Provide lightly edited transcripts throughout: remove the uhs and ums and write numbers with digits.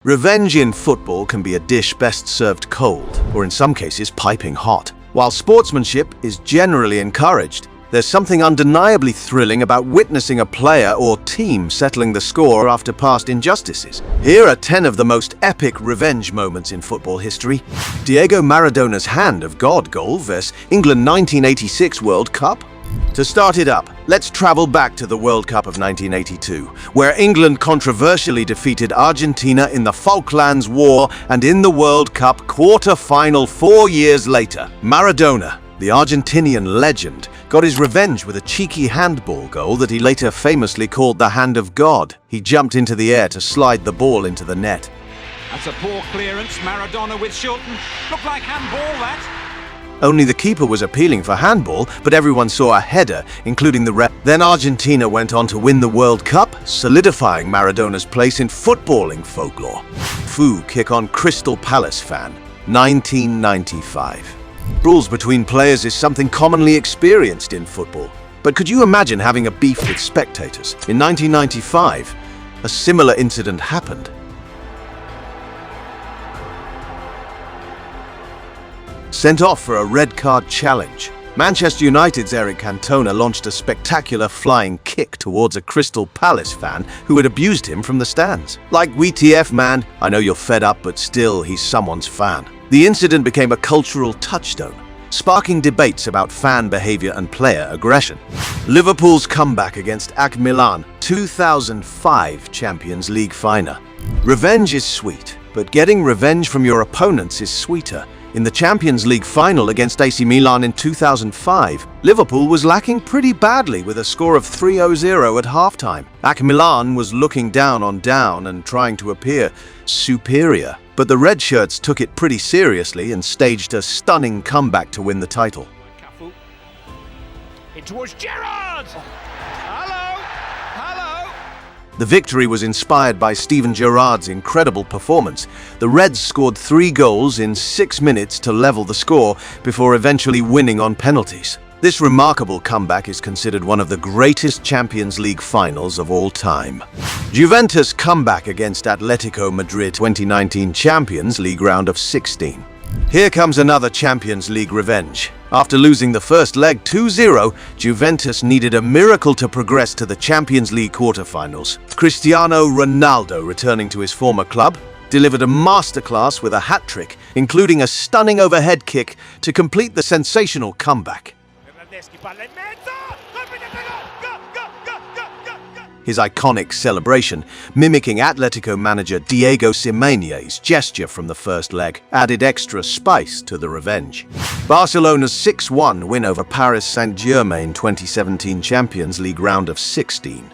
Revenge in football can be a dish best served cold, or in some cases piping hot. While sportsmanship is generally encouraged, there's something undeniably thrilling about witnessing a player or team settling the score after past injustices. Here are 10 of the most epic revenge moments in football history. Diego Maradona's Hand of God goal vs England 1986 World Cup. To start it up, let's travel back to the World Cup of 1982, where England controversially defeated Argentina in the Falklands War and in the World Cup quarter-final 4 years later. Maradona, the Argentinian legend, got his revenge with a cheeky handball goal that he later famously called the Hand of God. He jumped into the air to slide the ball into the net. That's a poor clearance. Maradona with Shilton. Looked like handball, that. Only the keeper was appealing for handball, but everyone saw a header, including the ref. Then Argentina went on to win the World Cup, solidifying Maradona's place in footballing folklore. Foo kick on Crystal Palace fan, 1995. Rules between players is something commonly experienced in football. But could you imagine having a beef with spectators? In 1995, a similar incident happened. Sent off for a red card challenge, Manchester United's Eric Cantona launched a spectacular flying kick towards a Crystal Palace fan who had abused him from the stands. Like, WTF man, I know you're fed up, but still, he's someone's fan. The incident became a cultural touchstone, sparking debates about fan behavior and player aggression. Liverpool's comeback against AC Milan, 2005 Champions League final. Revenge is sweet, but getting revenge from your opponents is sweeter. In the Champions League final against AC Milan in 2005, Liverpool was lacking pretty badly with a score of 3-0 at halftime. AC Milan was looking down and trying to appear superior, but the Red Shirts took it pretty seriously and staged a stunning comeback to win the title. In towards Gerrard! Hello! The victory was inspired by Steven Gerrard's incredible performance. The Reds scored 3 goals in 6 minutes to level the score before eventually winning on penalties. This remarkable comeback is considered one of the greatest Champions League finals of all time. Juventus comeback against Atletico Madrid 2019 Champions League round of 16. Here comes another Champions League revenge. After losing the first leg 2-0, Juventus needed a miracle to progress to the Champions League quarterfinals. Cristiano Ronaldo, returning to his former club, delivered a masterclass with a hat-trick, including a stunning overhead kick to complete the sensational comeback. His iconic celebration, mimicking Atletico manager Diego Simeone's gesture from the first leg, added extra spice to the revenge. Barcelona's 6-1 win over Paris Saint-Germain 2017 Champions League round of 16.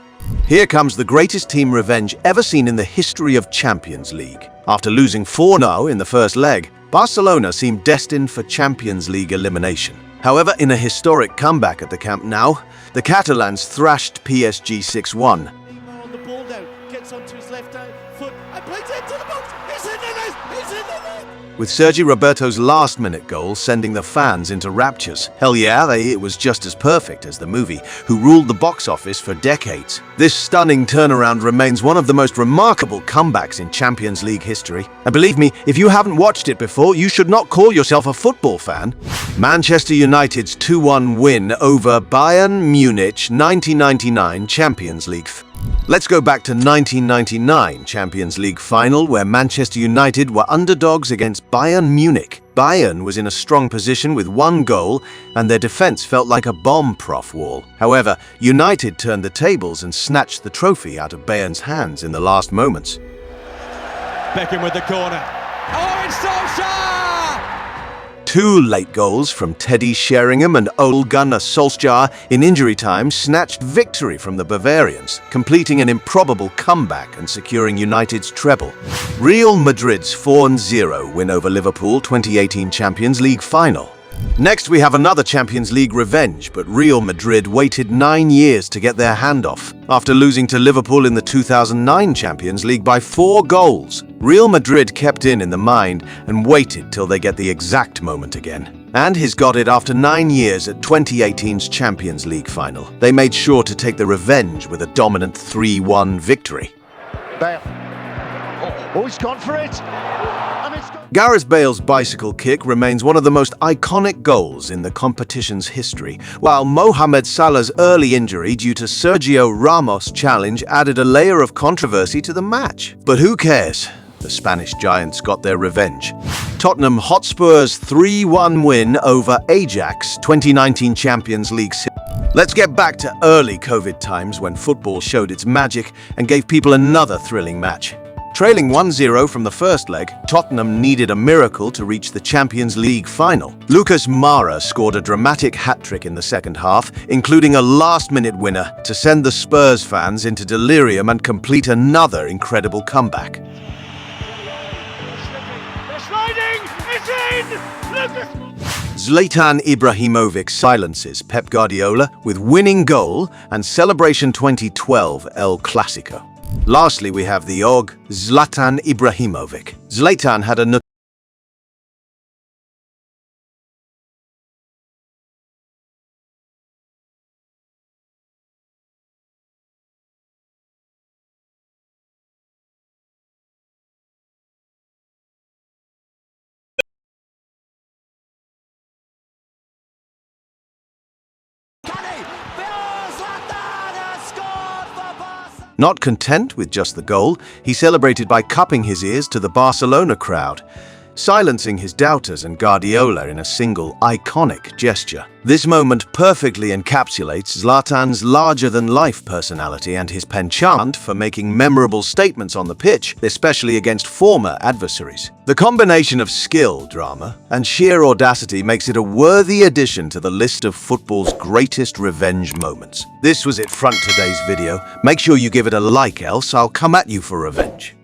Here comes the greatest team revenge ever seen in the history of Champions League. After losing 4-0 in the first leg, Barcelona seemed destined for Champions League elimination. However, in a historic comeback at the Camp Nou, the Catalans thrashed PSG 6-1. Neymar on the ball now, gets onto his left foot and plays it to the box. He's in the net! He's in the net! With Sergi Roberto's last-minute goal sending the fans into raptures. Hell yeah, it was just as perfect as the movie, who ruled the box office for decades. This stunning turnaround remains one of the most remarkable comebacks in Champions League history. And believe me, if you haven't watched it before, you should not call yourself a football fan. Manchester United's 2-1 win over Bayern Munich 1999 Champions League. Let's go back to 1999 Champions League final, where Manchester United were underdogs against Bayern Munich. Bayern was in a strong position with 1 goal, and their defense felt like a bomb-proof wall. However, United turned the tables and snatched the trophy out of Bayern's hands in the last moments. Beckham with the corner. Oh, it's Solskjaer! 2 late goals from Teddy Sheringham and Ole Gunnar Solskjaer in injury time snatched victory from the Bavarians, completing an improbable comeback and securing United's treble. Real Madrid's 4-0 win over Liverpool 2018 Champions League final. Next, we have another Champions League revenge, but Real Madrid waited 9 years to get their handoff. After losing to Liverpool in the 2009 Champions League by 4 goals, Real Madrid kept in the mind and waited till they get the exact moment again. And he's got it after 9 years at 2018's Champions League final. They made sure to take the revenge with a dominant 3-1 victory. Bale. Oh, he's gone for it. And it's gone. Gareth Bale's bicycle kick remains one of the most iconic goals in the competition's history, while Mohamed Salah's early injury due to Sergio Ramos' challenge added a layer of controversy to the match. But who cares? The Spanish giants got their revenge. Tottenham Hotspur's 3-1 win over Ajax, 2019 Champions League. Let's get back to early COVID times when football showed its magic and gave people another thrilling match. Trailing 1-0 from the first leg, Tottenham needed a miracle to reach the Champions League final. Lucas Moura scored a dramatic hat-trick in the second half, including a last-minute winner to send the Spurs fans into delirium and complete another incredible comeback. They're sliding. It's in. Lucas. Zlatan Ibrahimovic silences Pep Guardiola with winning goal and celebration 2012 El Clasico. Lastly, we have the Og, Zlatan Ibrahimovic. Zlatan had a Not content with just the goal, he celebrated by cupping his ears to the Barcelona crowd, silencing his doubters and Guardiola in a single, iconic gesture. This moment perfectly encapsulates Zlatan's larger-than-life personality and his penchant for making memorable statements on the pitch, especially against former adversaries. The combination of skill, drama, and sheer audacity makes it a worthy addition to the list of football's greatest revenge moments. This was it from today's video. Make sure you give it a like, else I'll come at you for revenge.